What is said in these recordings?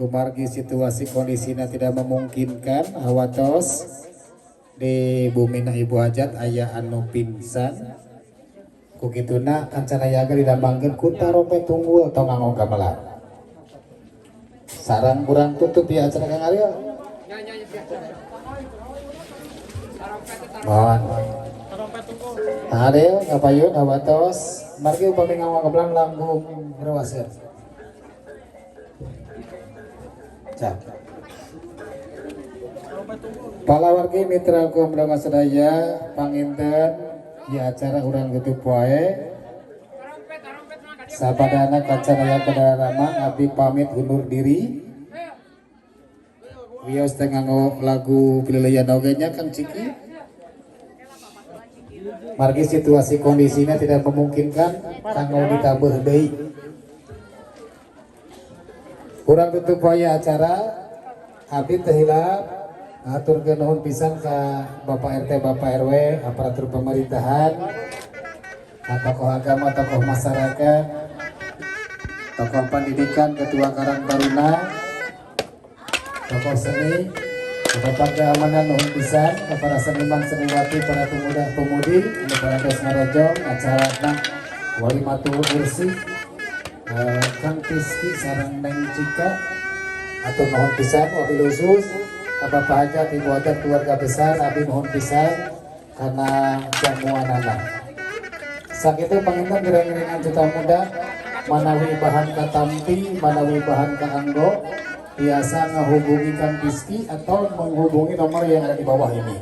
kumargi situasi kondisinya tidak memungkinkan hawatos di bumi ibu hajat ayah anu pingsan kukituna kancana yaga didambangkeun ku tarope tunggul tong nganggo gamelan sarang kurang tutup ya acara Kang Ariel mohon Ariel ngapayun hawatos margi upami nganggo gamelan lambung rewaseun cak palawargi mitra kumrama sedaya panginten di acara urang tutup poe sapadana kacanaya kedarama abdi pamit undur diri wios teh nganggo lagu pililian ogenya Kang Ciki margi situasi kondisinya tidak memungkinkan kanggo ditambah deui urang tutup poe acara abdi teh hilap aturkeun nuhun pisan ka Bapak RT Bapak RW aparatur pemerintahan tokoh agama tokoh masyarakat tokoh pendidikan ketua Karang Taruna tokoh seni Bapak keamanan nuhun pisan para seniman seniwati para pemuda pemudi anu parados ngarojong acarana walimatul ursi Kang Tiski sareng Neng Cika atur nuhun pisan wabil khusus Bapak Hajat, Ibu Hajat, keluarga besar, Abi mohon pisan karena jamuanana. Sakitu panginten gereng-gerengan juta muda, manawi bahan katampi, manawi bahan kaanggo, biasa menghubungi Kang Rizky atau menghubungi nomor yang ada di bawah ini.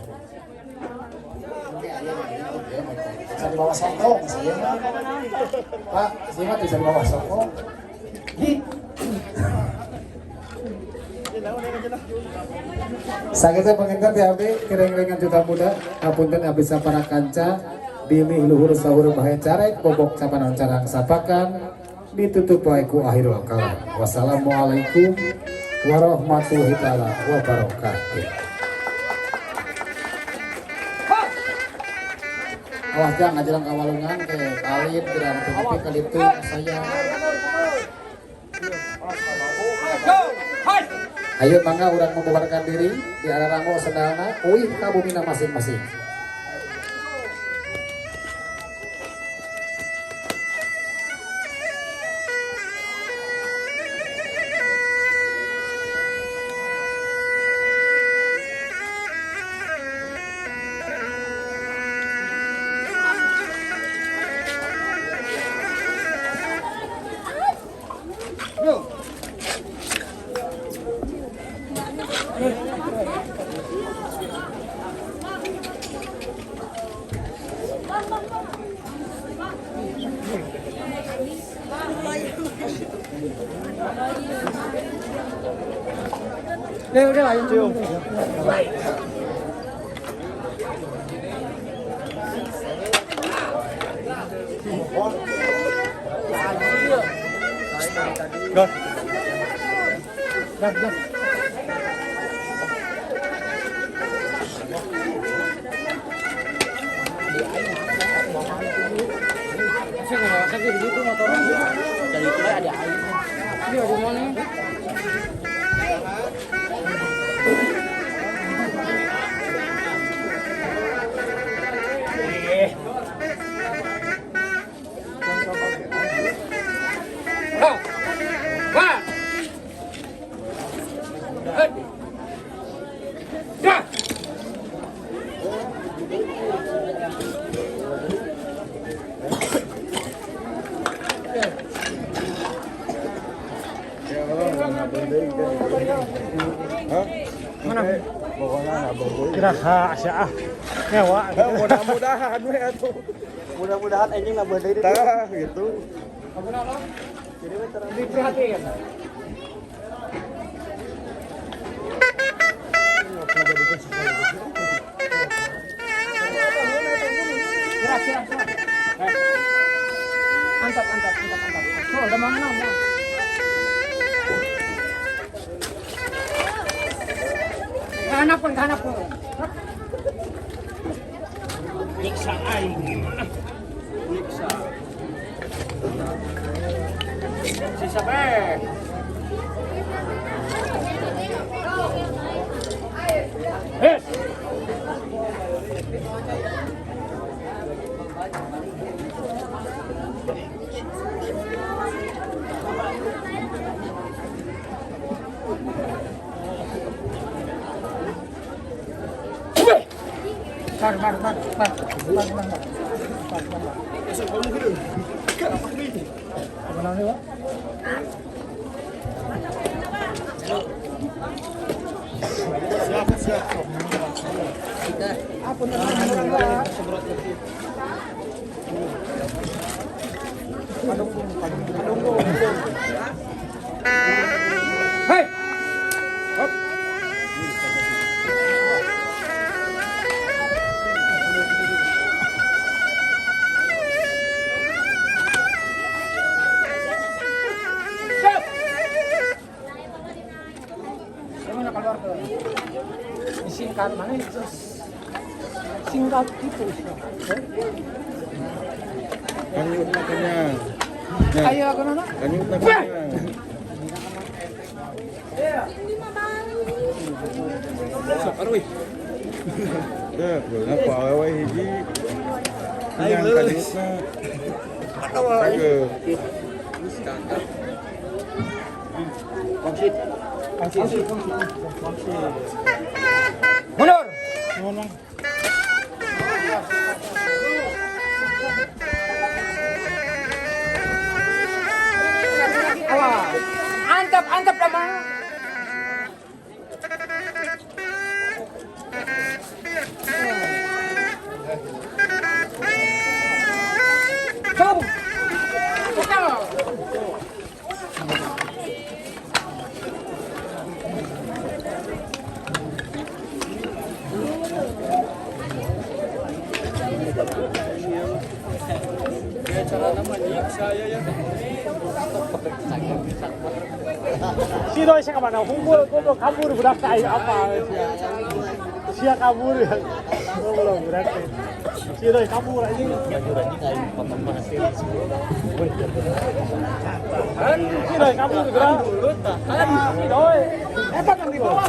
Bisa di bawah sokong, saya. Pak, siapa bisa di bawah sokong? Sakitu panginten teh abdi kireng-kirengan juta muda ngapunten abdi sapara kanca bimi luhur sahur bahe carek bobok capanan carang sapakan ditutup wae ku akhirul kalam. Wassalamualaikum warahmatullahi taala wabarakatuh. Awas jangan ngajalang kawalungan ke kalit geran tepi kalitu saya. Ayo mangga urang membubarkan diri di arah rango sedana uih ka bumina masing-masing. Udah ayo. Gas. Saya begitu motornya. Dari itu ada air. Dia di mana? Mana? Kiraha Asyah. Nyawa. Mudah-mudahan we atuh. Mudah-mudahan anjing nambah deui tah gitu. Apa? Jadi diperhatiin. Angkat. Oh, udah mana? Kanapun. Nyiksa aing gimana? Nyiksa. Si siapa? Yes. Mar. Apa namanya, Pak? Siap. Apa namanya? Hei. Hop. Stop. Kamu nak keluar ke singkat mana itu? Singkat itu. Kanyut na kanya. Ayo aku nana. Kanyut na kanya. Aduh. Ya, na paaway hiji. Yang kanyut na. Ayo. Mundur. Awas. Antap lama. Come. Si Doi siya kemana? Kumpul kabur berarti apa? Siya kabur ya. Belum berarti. Si Doi kabur aja. Si Doi kabur gerak. Si Doi. Epak yang di bawah.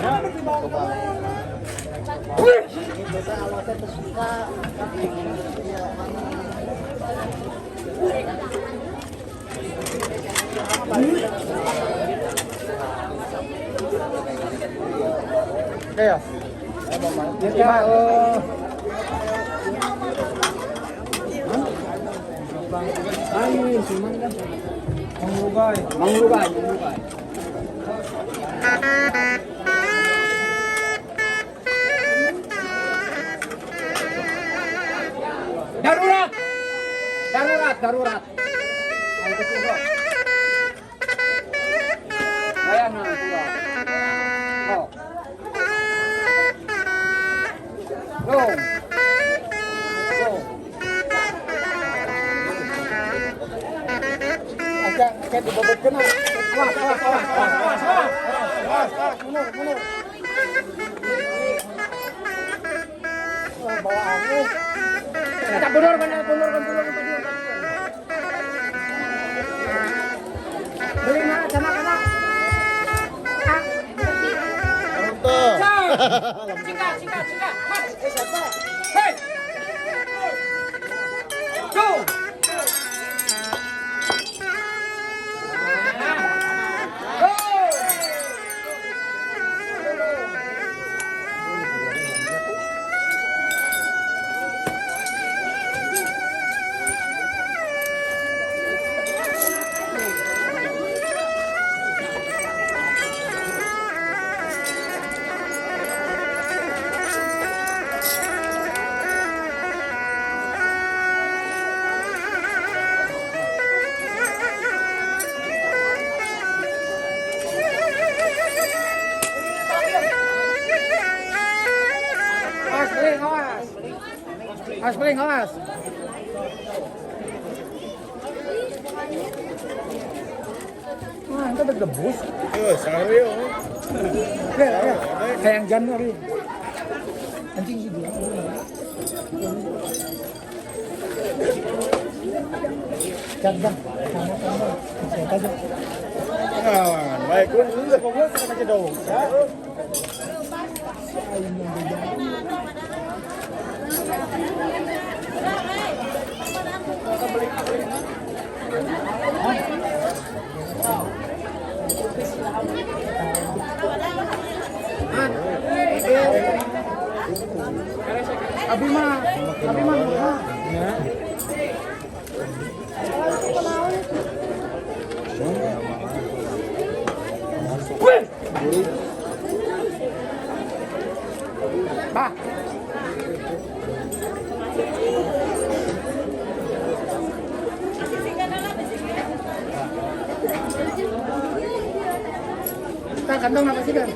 Kaya. Mangrugay. Darurat. Ayo ke pulau. Bayang na pulau. Oh. Go. Agak kayak dibobot kena. Awas. Mundur. Bawa angin. Kita mundur. Beli nak sama kana. Singkat. Hey. Go. Awas. Wah, itu bergebus. Sario. Kayak yang Januari. Anjing sih dia. Jangan. Saya aja. Baik, Ini kok gue aja dong. Abi mah murah. Bah. Kantong apa sih kan?